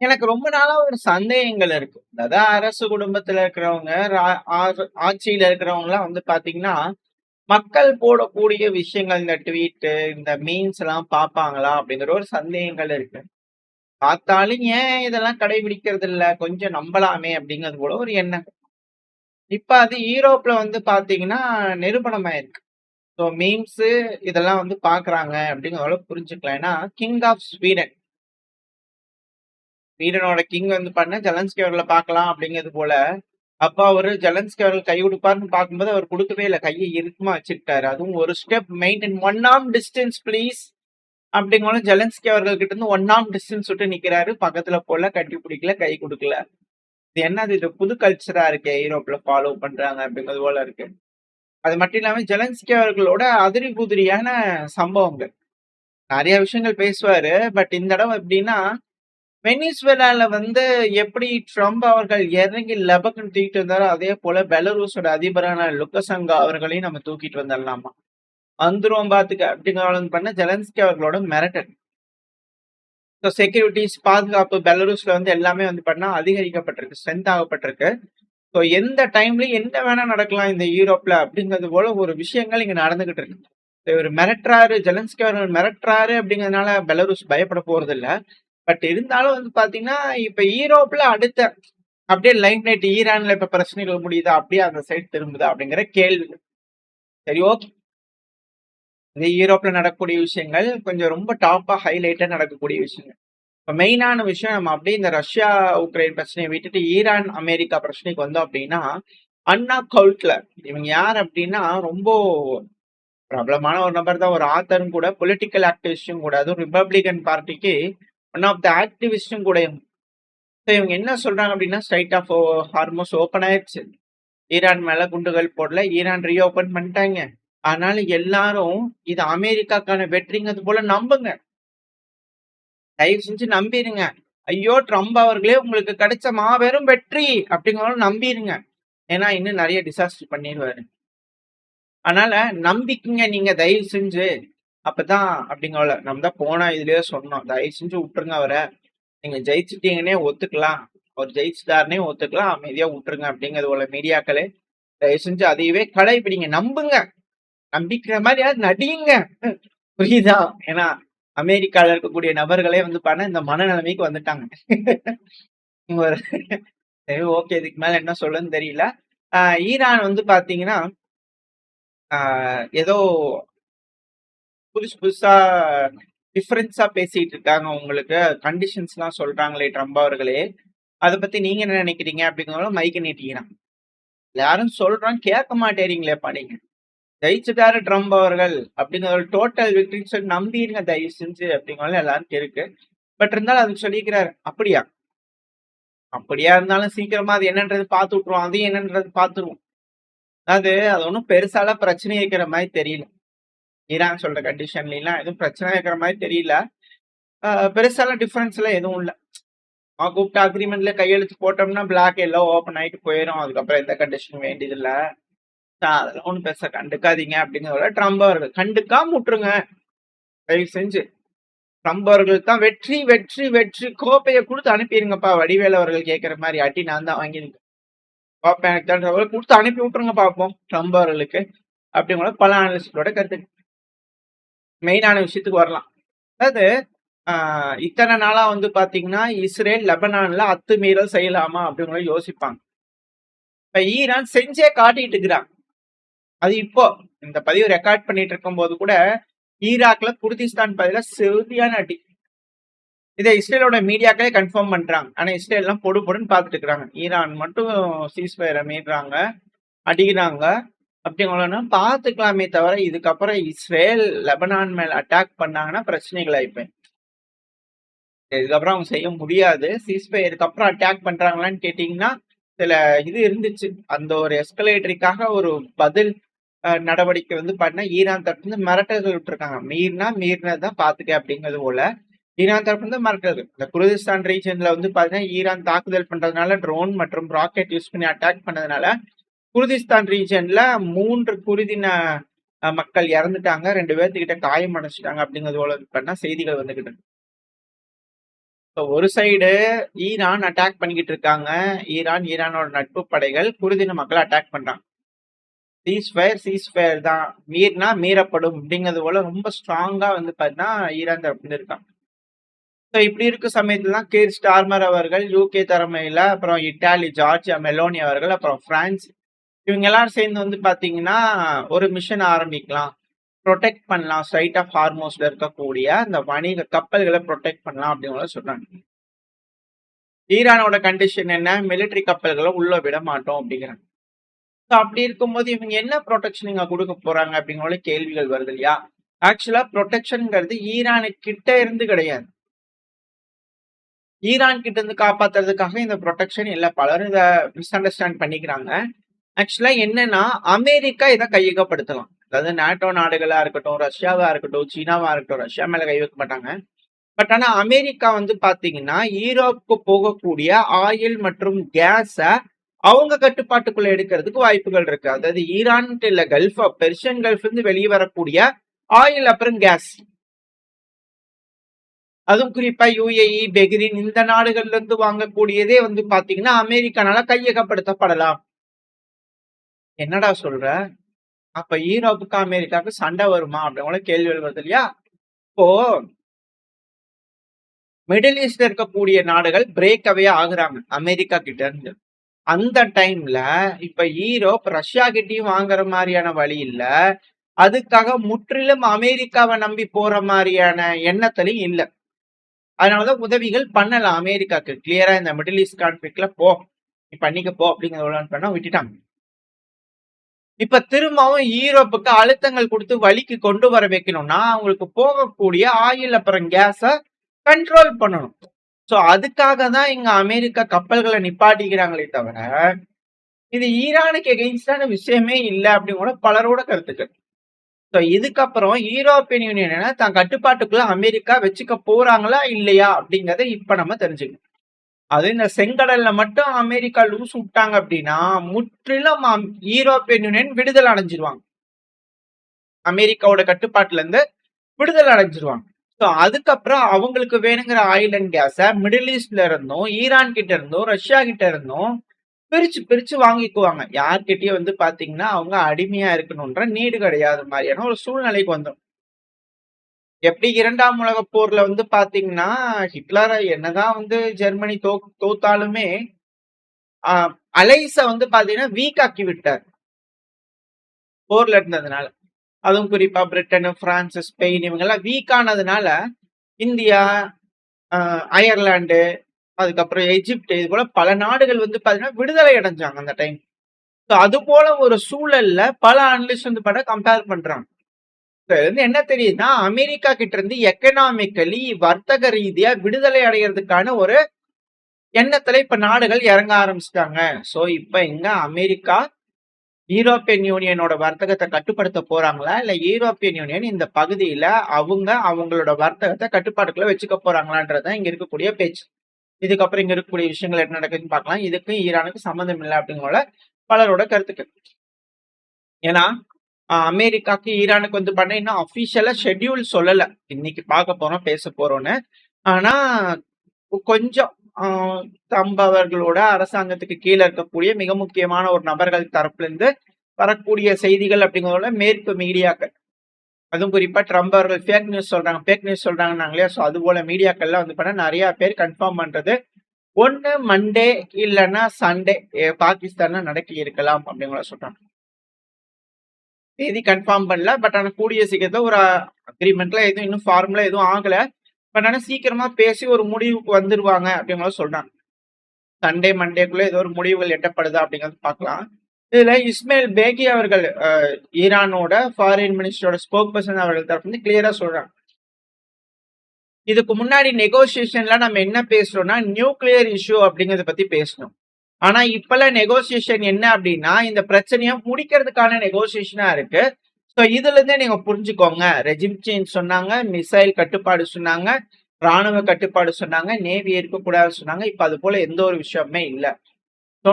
எனக்கு ரொம்ப நாளா ஒரு சந்தேகங்கள் இருக்கு. அதாவது அரசு குடும்பத்துல இருக்கிறவங்க, ஆட்சியில இருக்கிறவங்கலாம் வந்து பாத்தீங்கன்னா, மக்கள் போடக்கூடிய விஷயங்கள் இந்த ட்வீட்டு, இந்த மீம்ஸ்லாம் பார்ப்பாங்களா? அப்படிங்கிற ஒரு சந்தேகங்கள் இருக்கு. பார்த்தாலும் ஏன் இதெல்லாம் கடைபிடிக்கிறது இல்ல? கொஞ்சம் நம்பலாமே அப்படிங்கிறது போல ஒரு எண்ணம். இப்ப அது ஈரோப்ல வந்து பாத்தீங்கன்னா, நிரூபணம் ஆயிருக்கு. ஸோ மீம்ஸு இதெல்லாம் வந்து பார்க்குறாங்க அப்படிங்கிறத புரிஞ்சுக்கலாம். ஏன்னா, கிங் ஆஃப் ஸ்வீடன். ஸ்வீடனோட கிங் வந்து பாத்தீங்கன்னா, ஜெலன்ஸ்கி அவர்கள பார்க்கலாம் அப்படிங்கிறது போல, அப்ப அவரு ஜெலன்ஸ்கி அவர்கள் கை குடுப்பார்ன்னு பார்க்கும்போது, அவர் குடுக்கவே இல்ல. கைய இறுக்கமா வச்சுக்கிட்டாரு. அதுவும் ஒரு step maintain 1 arm distance please அப்படிங்கும்போது ஜெலன்ஸ்கி அவர்கள் கிட்ட இருந்து 1 ஆர்ம் டிஸ்டன்ஸ் விட்டு நிக்கிறாரு. பக்கத்துல போல, கட்டி பிடிக்கல, கை குடுக்கல. இது என்னது இது புது கல்ச்சரா இருக்கே, ஐரோப்ல ஃபாலோ பண்றாங்க அப்படிங்கிறது போல இருக்கு. அது மட்டும் இல்லாம ஜெலன்ஸ்கி அவர்களோட அதிரி புதிரியான சம்பவங்கள். நெறைய விஷயங்கள் பேசுவாரு. பட் இந்த தடவ எப்படின்னா, வெனிசுவேலால வந்து எப்படி ட்ரம்ப் அவர்கள் இறங்கி லெபக்குன்னு தூக்கிட்டு வந்தாரோ, அதே போல பெலரூஸோட அதிபரான லுக்கசங்கா அவர்களையும் நம்ம தூக்கிட்டு வந்துடலாமா. வந்துருவோம் பாத்துக்க அப்படிங்கிற பண்ண ஜெலன்ஸ்கி அவர்களோட மிரட்டல். ஸோ செக்யூரிட்டிஸ், பாதுகாப்பு பெலரூஸ்ல வந்து எல்லாமே வந்து பண்ணா அதிகரிக்கப்பட்டிருக்கு, ஸ்ட்ரென்த் ஆகப்பட்டிருக்கு. ஸோ எந்த டைம்லயும் என்ன வேணா நடக்கலாம் இந்த யூரோப்ல அப்படிங்கிறது போல ஒரு விஷயங்கள் இங்க நடந்துகிட்டு இருக்கு. இவர் மிரட்டுறாரு, ஜெலன்ஸ்கி அவர்கள் மிரட்டுறாரு அப்படிங்கிறதுனால பெலரூஸ் பயப்பட போறது இல்ல. பட் இருந்தாலும் வந்து பாத்தீங்கன்னா, இப்ப ஈரோப்ல அடுத்த அப்படியே லைம் லைட் ஈரான்ல இப்ப பிரச்சனைகள் முடியுதா? அப்படியே அந்த சைடு திரும்புதா? அப்படிங்கிற கேள்வி. சரி, ஓகே. இது ஈரோப்ல நடக்கக்கூடிய விஷயங்கள் கொஞ்சம் ரொம்ப டாப்பா ஹைலைட்டா நடக்கக்கூடிய விஷயங்கள். இப்ப மெயினான விஷயம் நம்ம அப்படியே இந்த ரஷ்யா, உக்ரைன் பிரச்சனையை விட்டுட்டு ஈரான், அமெரிக்கா பிரச்சனைக்கு வந்தோம் அப்படின்னா, அண்ணா கவுல்ட்லர் இவங்க யார் அப்படின்னா, ரொம்ப பிரபலமான ஒரு நபர் தான். ஒரு ஆத்தரும் கூட, பொலிட்டிக்கல் ஆக்டிவிஸ்டும் கூட. அதுவும் ரிபப்ளிகன் பார்ட்டிக்கு ஒன் ஆஃப் த ஆக்டிவிஸ்டும் கூட இவங்க. So இவங்க என்ன சொல்றாங்க அப்படின்னா, ஸ்ட்ரைட் ஆஃப் ஹார்மோஸ் ஓப்பன் ஆயிடுச்சு. ஈரான் மேல குண்டுகள் போடல. ஈரான் ரீஓபன் பண்ணிட்டாங்க. அதனால எல்லாரும் இது அமெரிக்காக்கான வெற்றிங்கிறது போல நம்புங்க. தயவு செஞ்சு நம்பிருங்க. ஐயோ! ட்ரம்ப் அவர்களே உங்களுக்கு கிடைச்ச மாபெரும் வெற்றி அப்படிங்கிறத நம்பிருங்க. ஏன்னா இன்னும் நிறைய டிசாஸ்டர் பண்ணிடுவாரு. அதனால நம்பிக்கைங்க நீங்க தயவு செஞ்சு. அப்பதான் அப்படிங்கல நம்ம தான் போன இதுலயே சொன்னோம். தயவு செஞ்சு விட்டுருங்க அவரை. நீங்க ஜெயிச்சுட்டீங்கன்னே ஒத்துக்கலாம். அவர் ஜெயிச்சுட்டாருன்னே ஒத்துக்கலாம். அமைதியா விட்டுருங்க அப்படிங்கிறது போல மீடியாக்களே தயவு செஞ்சு அதையவே கடைபிடிங்க. நம்புங்க. நம்பிக்கிற மாதிரியாவது நடியுங்க. புரியுதா? ஏன்னா அமெரிக்கால இருக்கக்கூடிய நபர்களே வந்து பண்ண இந்த மனநிலைமைக்கு வந்துட்டாங்க. ஒரு சரி, ஓகே. இதுக்கு மேல என்ன சொல்லுன்னு தெரியல. ஈரான் வந்து பாத்தீங்கன்னா, ஏதோ புதுசு புதுசா டிஃபரன்ஸா பேசிட்டு இருக்காங்க. உங்களுக்கு கண்டிஷன்ஸ் எல்லாம் சொல்றாங்களே ட்ரம்ப் அவர்களே. அதை பத்தி நீங்க என்ன நினைக்கிறீங்க அப்படிங்கிறத மைக்க நீட்டிக்கிறான். யாரும் சொல்றான் கேட்க மாட்டேறீங்களேப்பா நீங்க. ஜெயிச்சுட்டாரு ட்ரம்ப் அவர்கள் அப்படிங்கிற ஒரு டோட்டல் விக்டரின்னு சொல்லி நம்பிருங்க தயவு செஞ்சு அப்படிங்கிறத எல்லாரும் இருக்கு. பட் இருந்தாலும் அதுக்கு சொல்லிக்கிறாரு. அப்படியா? அப்படியா இருந்தாலும் சீக்கிரமா அது என்னன்றது பார்த்து விட்டுருவோம். அது என்னன்றது பார்த்துருவோம். அது ஒன்றும் பெருசால பிரச்சனை இருக்கிற மாதிரி தெரியல. ஈரான் சொல்ற கண்டிஷன்ல எல்லாம் எதுவும் பிரச்சனை இருக்கிற மாதிரி தெரியல. பெருசால டிஃபரன்ஸ் எல்லாம் எதுவும் இல்லை. கூப்பிட்ட அக்ரிமெண்ட்ல கையெழுத்து போட்டோம்னா பிளாக் எல்லாம் ஓப்பன் ஆயிட்டு போயிடும். அதுக்கப்புறம் எந்த கண்டிஷனும் வேண்டியது இல்ல. அதெல்லாம் ஒன்றும் பெருசா கண்டுக்காதீங்க அப்படிங்கிறத ட்ரம்ப் அவர்கள் கண்டுக்காம விட்டுருங்க தயவு செஞ்சு. ட்ரம்ப் அவர்கள் தான் வெற்றி வெற்றி வெற்றி கோப்பையை கொடுத்து அனுப்பிடுங்கப்பா. வடிவேல் அவர்கள் கேட்கிற மாதிரி அட்டி நான் தான் வாங்கியிருக்கேன். கோப்பை எனக்கு தான் கொடுத்து அனுப்பி விட்டுருங்க பார்ப்போம் ட்ரம்ப் அவர்களுக்கு அப்படிங்கிற பல அனலிஸ்டோட கருத்து. மெயினான விஷயத்துக்கு வரலாம். அதாவது இத்தனை நாளா வந்து பாத்தீங்கன்னா இஸ்ரேல் லெபனான்ல அத்துமீறல் செய்யலாமா அப்படிங்கிற யோசிப்பாங்க. இப்ப ஈரான் செஞ்சே காட்டிட்டு இருக்கிறாங்க. அது இப்போ இந்த பதிவு ரெக்கார்ட் பண்ணிட்டு இருக்கும் போது கூட ஈராக்ல குர்திஸ்தான் பகுதியில செருதியான அடி. இதை இஸ்ரேலோட மீடியாக்களே கன்ஃபார்ம் பண்றாங்க. ஆனா இஸ்ரேல் எல்லாம் பொடு பொடுன்னு பாத்துட்டு இருக்காங்க. ஈரான் மட்டும் சீஸ்ஃபயரை மீறாங்க, அடிக்கிறாங்க. அப்படிங்களா பாத்துக்கலாமே தவிர இதுக்கப்புறம் இஸ்ரேல் லெபனான் மேல அட்டாக் பண்ணாங்கன்னா பிரச்சனைகள் ஆயிப்பேன். இதுக்கப்புறம் அவங்க செய்ய முடியாது. சீஸ்ஃபயருக்கு அப்புறம் அட்டாக் பண்றாங்களான்னு கேட்டீங்கன்னா சில இது இருந்துச்சு. அந்த ஒரு எஸ்கலேட்டரிக்காக ஒரு பதில் நடவடிக்கை வந்து பண்ண ஈரான் தரப்பு இருந்து மிரட்டல்கள் விட்டுருக்காங்க. மீறினதான் பாத்துக்க அப்படிங்கிறது போல ஈரான் தரப்பு இருந்து மிரட்டல். இந்த குர்திஸ்தான் ரீஜன்ல வந்து பாத்தீங்கன்னா ஈரான் தாக்குதல் பண்றதுனால ட்ரோன் மற்றும் ராக்கெட் யூஸ் பண்ணி அட்டாக் பண்ணதுனால குர்திஸ்தான் ரீஜன்ல 3 குருதின மக்கள் இறந்துட்டாங்க. 2 பேர்த்துக்கிட்ட காயம் அடைச்சிட்டாங்க அப்படிங்கிறது போல பண்ணா செய்திகள் வந்துகிட்டு. ஸோ ஒரு சைடு ஈரான் அட்டாக் பண்ணிக்கிட்டு இருக்காங்க. ஈரானோட நட்பு படைகள் குர்தின மக்களை அட்டாக் பண்றாங்க. சீஸ்ஃபயர் தான், மீறினா மீறப்படும் அப்படிங்கிறது போல ரொம்ப ஸ்ட்ராங்கா வந்து பார்த்தீங்கன்னா ஈரான் தரப்புல இருக்காங்க. ஸோ இப்படி இருக்க சமயத்துல தான் கீர் ஸ்டார்மர் அவர்கள் யூகே தலைமையில, அப்புறம் இட்டாலி ஜார்ஜியா மெலோனி அவர்கள், அப்புறம் பிரான்ஸ், இவங்க எல்லாரும் சேர்ந்து வந்து பாத்தீங்கன்னா ஒரு மிஷன் ஆரம்பிக்கலாம், ப்ரொடெக்ட் பண்ணலாம், ஸ்ட்ரைட் ஆஃப் ஹார்மோஸ்ல இருக்கக்கூடிய அந்த வணிக கப்பல்களை ப்ரொடெக்ட் பண்ணலாம் அப்படின்னு சொல்றாங்க. ஈரானோட கண்டிஷன் என்ன? மிலிட்டரி கப்பல்களை உள்ள விட மாட்டோம் அப்படிங்கிறாங்க. ஸோ அப்படி இருக்கும்போது இவங்க என்ன ப்ரொடெக்ஷன் இங்க கொடுக்க போறாங்க அப்படிங்கிற கேள்விகள் வருது இல்லையா? ஆக்சுவலா ப்ரொடெக்ஷன்ங்கிறது ஈரானு கிட்ட இருந்து கிடையாது, ஈரான் கிட்ட இருந்து காப்பாத்துறதுக்காக இந்த ப்ரொடெக்ஷன் இல்ல. பலரும் இதை மிஸ் அண்டர்ஸ்டாண்ட் பண்ணிக்கிறாங்க. ஆக்சுவலா என்னன்னா, அமெரிக்கா இதை கையகப்படுத்தலாம். அதாவது நாட்டோ நாடுகளா இருக்கட்டும், ரஷ்யாவா இருக்கட்டும், சீனாவா இருக்கட்டும், ரஷ்யா மேல கை வைக்க மாட்டாங்க. பட் ஆனா அமெரிக்கா வந்து பாத்தீங்கன்னா ஈரோப்புக்கு போகக்கூடிய ஆயில் மற்றும் கேஸ அவங்க கட்டுப்பாட்டுக்குள்ள எடுக்கிறதுக்கு வாய்ப்புகள் இருக்கு. அதாவது ஈரான் இல்ல, கல்ஃப், பெர்ஷியன் கல்ஃப் இருந்து வெளியே வரக்கூடிய ஆயில் அப்புறம் கேஸ், அதுவும் குறிப்பா யுஏஇ, பெஹ்ரின் இந்த நாடுகள்ல இருந்து வாங்கக்கூடியதே வந்து பாத்தீங்கன்னா அமெரிக்கானால கையகப்படுத்தப்படலாம். என்னடா சொல்ற? அப்ப ஈரோப்புக்கு அமெரிக்காவுக்கு சண்டை வருமா அப்படிங்கிற கேள்விகள் வருது இல்லையா? இப்போ மிடில் ஈஸ்ட்ல இருக்கக்கூடிய நாடுகள் பிரேக் அவே ஆகுறாங்க அமெரிக்கா கிட்ட இருந்து. அந்த டைம்ல இப்ப ஈரோப் ரஷ்யா கிட்டயும் வாங்குற மாதிரியான வழி இல்ல, அதுக்காக முற்றிலும் அமெரிக்காவை நம்பி போற மாதிரியான எண்ணத்திலையும் இல்ல. அதனாலதான் உதவிகள் பண்ணலாம் அமெரிக்காக்கு. கிளியரா இந்த மிடில் ஈஸ்ட் கான்ஃபிளிக்ட்ல போ, நீ பண்ணிக்க போ அப்படிங்கிறத பண்ண விட்டுட்டாங்க. இப்ப திரும்பவும் ஈரோப்புக்கு அழுத்தங்கள் கொடுத்து வழிக்கு கொண்டு வர வைக்கணும்னா அவங்களுக்கு போகக்கூடிய ஆயில் அப்புறம் கேஸ கண்ட்ரோல் பண்ணணும். சோ அதுக்காக தான் இங்க அமெரிக்கா கப்பல்களை நிப்பாட்டிக்கிறாங்களே தவிர இது ஈரானுக்கு எகெயின்ஸ்டான விஷயமே இல்லை அப்படின்னு கூட பலரோட கருத்துக்கள். ஸோ இதுக்கப்புறம் யூரோப்பியன் யூனியனை தான் கட்டுப்பாட்டுக்குள்ள அமெரிக்கா வச்சுக்க போறாங்களா இல்லையா அப்படிங்கறத இப்ப நம்ம தெரிஞ்சுக்கணும். அது இந்த செங்கடல்ல மட்டும் அமெரிக்கா லூஸ் விட்டாங்க அப்படின்னா முற்றிலும் யூரோப்பியன் யூனியன் விடுதலை அடைஞ்சிருவாங்க, அமெரிக்காவோட கட்டுப்பாட்டுல இருந்து விடுதலை அடைஞ்சிருவாங்க. ஸோ அதுக்கப்புறம் அவங்களுக்கு வேணுங்கிற ஆயில் அண்ட் கேஸை மிடில் ஈஸ்ட்ல இருந்தும், ஈரான் கிட்ட இருந்தும், ரஷ்யா கிட்ட இருந்தும் பிரிச்சு பிரிச்சு வாங்கிக்குவாங்க. யார்கிட்டயும் வந்து பாத்தீங்கன்னா அவங்க அடிமையா இருக்கணும்ன்ற நீடு கிடையாது மாதிரியான ஒரு சூழ்நிலைக்கு வந்தோம். எப்படி 2ஆம் உலக போர்ல வந்து பாத்தீங்கன்னா ஹிட்லரை என்னதான் வந்து ஜெர்மனி தோத்தாலுமே அலைஸ வந்து பாத்தீங்கன்னா வீக் ஆக்கி விட்டார் போர்ல இருந்ததுனால. அதுவும் குறிப்பா பிரிட்டன், பிரான்ஸ், ஸ்பெயின் இவங்க எல்லாம் வீக் ஆனதுனால இந்தியா, அயர்லாந்து, அதுக்கப்புறம் எஜிப்ட், இது போல பல நாடுகள் வந்து பாத்தீங்கன்னா விடுதலை அடைஞ்சாங்க அந்த டைம். அது போல ஒரு சூழல்ல பல அனலிஸ்ட் வந்து பார்த்தா கம்பேர் பண்றாங்க. என்ன தெரியுதுன்னா அமெரிக்கா கிட்ட இருந்து எக்கனாமிக்கலி வர்த்தக ரீதியா விடுதலை அடைகிறதுக்கான ஒரு எண்ணத்துல இப்ப நாடுகள் இறங்க ஆரம்பிச்சிட்டாங்க. சோ இப்ப இங்க அமெரிக்கா யூரோப்பியன் யூனியனோட வர்த்தகத்தை கட்டுப்படுத்த போறாங்களா, இல்ல யூரோப்பியன் யூனியன் இந்த பகுதியில அவங்களோட வர்த்தகத்தை கட்டுப்பாட்டுக்குள்ள வச்சுக்க போறாங்களான்றதான் இங்க இருக்கக்கூடிய பேச்சு. இதுக்கப்புறம் இங்க இருக்கக்கூடிய விஷயங்கள் என்ன நடக்குதுன்னு பார்க்கலாம். இதுக்கும் ஈரானுக்கு சம்மந்தம் இல்லை அப்படிங்கிற பலரோட கருத்துக்கள். ஏன்னா அமெரிக்காக்கு ஈரானுக்கு வந்து பண்ண இன்னும் அபிஷியலா ஷெட்யூல் சொல்லல, இன்னைக்கு பார்க்க போறோம் பேச போறோம்னு. ஆனா கொஞ்சம் ட்ரம்ப் அவர்களோட அரசாங்கத்துக்கு கீழே இருக்கக்கூடிய மிக முக்கியமான ஒரு நபர்கள் தரப்புல இருந்து வரக்கூடிய செய்திகள் அப்படிங்கிறத மேற்கு மீடியாக்கள், அதுவும் குறிப்பா ட்ரம்ப் அவர்கள் ஃபேக் நியூஸ் சொல்றாங்கன்னாங்களே, ஸோ அது போல மீடியாக்கள்லாம் வந்து பண்ண நிறைய பேர் கன்ஃபார்ம் பண்றது ஒன்னு மண்டே இல்லைன்னா சண்டே பாகிஸ்தான்ல நடக்கி இருக்கலாம் அப்படிங்கிற சொல்றாங்க. தேதி கன்ஃபார்ம் பண்ணல, பட் ஆனா கூடிய சீக்கிரத்துல ஒரு அக்ரிமெண்ட்ல எதுவும் இன்னும் ஃபார்முலா எதுவும் ஆகல, பட் ஆனா சீக்கிரமா பேசி ஒரு முடிவுக்கு வந்துருவாங்க அப்படிங்கிற சொல்றாங்க. சண்டே மண்டேக்குள்ள ஏதோ ஒரு முடிவுகள் எட்டப்படுதா அப்படிங்கிறது பார்க்கலாம். இதுல இஸ்மாயில் பேகி அவர்கள் ஈரானோட ஃபாரின் மினிஸ்டரோட ஸ்போக் பர்சன் அவர்கள் தரப்பு வந்து கிளியரா சொல்றாங்க, இதுக்கு முன்னாடி நெகோசியேஷன்ல நம்ம என்ன பேசுறோம்னா நியூக்ளியர் இஷ்யூ அப்படிங்கறத பத்தி பேசணும். ஆனா இப்பெல்லாம் நெகோசியேஷன் என்ன அப்படின்னா இந்த பிரச்சனையை முடிக்கிறதுக்கான நெகோசியேஷனா இருக்கு. ஸோ இதுல இருந்தே நீங்க புரிஞ்சுக்கோங்க, ரெஜிம் சேஞ்ச் சொன்னாங்க, மிசைல் கட்டுப்பாடு சொன்னாங்க, ராணுவ கட்டுப்பாடு சொன்னாங்க, நேவி இருக்கக்கூடாதுன்னு சொன்னாங்க. இப்ப அது போல எந்த ஒரு விஷயமே இல்லை. ஸோ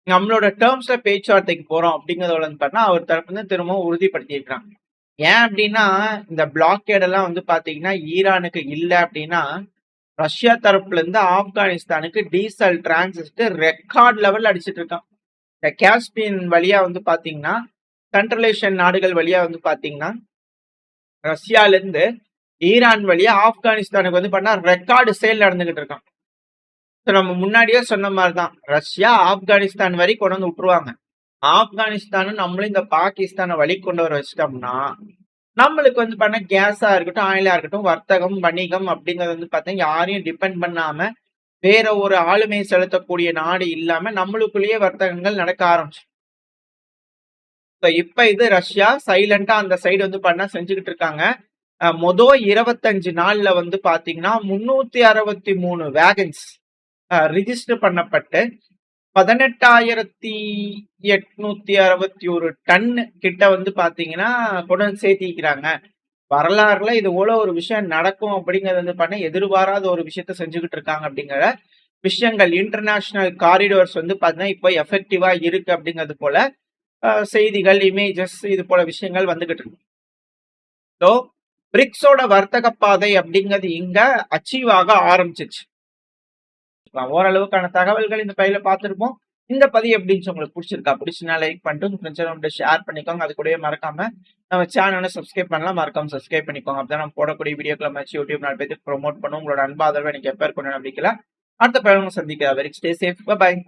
நம்மளோட டேர்ம்ஸ்ல பேச்சுவார்த்தைக்கு போறோம் அப்படிங்கறதோட பார்த்தா அவர் தரப்பு வந்து திரும்பவும் உறுதிப்படுத்தி இருக்காங்க. ஏன் அப்படின்னா இந்த பிளாக்கேட் எல்லாம் வந்து பாத்தீங்கன்னா ஈரானுக்கு இல்லை அப்படின்னா ரஷ்யா தரப்புல இருந்து ஆப்கானிஸ்தானுக்கு டீசல் டிரான்சிட் ரெக்கார்ட் லெவல் அடிச்சிட்டு இருக்கான். இந்த காஸ்பியன் வழியா வந்து பாத்தீங்கன்னா, சென்ட்ரல் ஏஷியன் நாடுகள் வழியா வந்து பாத்தீங்கன்னா, ரஷ்யால இருந்து ஈரான் வழியா ஆப்கானிஸ்தானுக்கு வந்து பண்ணா ரெக்கார்டு சேல் நடந்துகிட்டு இருக்கான். நம்ம முன்னாடியே சொன்ன மாதிரிதான், ரஷ்யா ஆப்கானிஸ்தான் வரை கொண்டு வந்து விட்டுருவாங்க. ஆப்கானிஸ்தானும் நம்மளும் இந்த பாகிஸ்தானை வழி கொண்டு வர வச்சிட்டோம்னா, நம்மளுக்கு வந்து பண்ண கேஸா இருக்கட்டும், ஆயிலா இருக்கட்டும், வர்த்தகம், வணிகம் அப்படிங்கறது வந்து பார்த்தீங்கன்னா யாரையும் டிபெண்ட் பண்ணாம வேற ஒரு ஆளுமை செலுத்தக்கூடிய நாடு இல்லாம நம்மளுக்குள்ளேயே வர்த்தகங்கள் நடக்க ஆரம்பிச்சு. இப்ப இது ரஷ்யா சைலண்டா அந்த சைடு வந்து பண்ண செஞ்சுக்கிட்டு இருக்காங்க. மொதல் 25 நாள்ல வந்து பாத்தீங்கன்னா 363 வேகன்ஸ் ரிஜிஸ்டர் பண்ணப்பட்டு 18,861 டன் கிட்ட வந்து பாத்தீங்கன்னா கொண்டு வந்து சேர்த்திக்கிறாங்க. வரலாறுல இது போல ஒரு விஷயம் நடக்கும் அப்படிங்கறது வந்து பண்ண எதிர்பாராத ஒரு விஷயத்த செஞ்சுக்கிட்டு இருக்காங்க. அப்படிங்கிற விஷயங்கள் இன்டர்நேஷனல் காரிடோர்ஸ் வந்து பாத்தீங்கன்னா இப்போ எஃபெக்டிவா இருக்கு அப்படிங்கிறது போல செய்திகள், இமேஜஸ் இது போல விஷயங்கள் வந்துகிட்டு இருக்கு. ஸோ பிரிக்ஸோட வர்த்தக பாதை அப்படிங்கிறது இங்க அச்சீவ் ஆக ஆரம்பிச்சிச்சு. ஓரளவுக்கான தகவல்கள் இந்த பையில பார்த்துருப்போம். இந்த பதிவு எப்படின்னு உங்களுக்கு பிடிச்சிருக்கா? பிடிச்சுனா லைக் பண்ணிட்டு உங்க ஃப்ரெண்ட்ஸ் ஷேர் பண்ணிக்கோங்க. அது கூடவே மறக்காம நம்ம சேனலை சப்ஸ்கிரைப் பண்ணலாம். மறக்காம சப்ஸ்கிரைப் பண்ணிக்கோங்க. அப்பதான் நம்ம போடக்கூடிய வீடியோக்களை வச்சு யூடியூப் 4 பேருக்கு ப்ரொமோட் பண்ணும். உங்களோட அன்பு ஆதரவு எனக்கு எப்ப இருக்கணும் நம்பிக்கல. அடுத்த பயிலும் சந்திக்க வெரி ஸ்டே சேஃப். பை.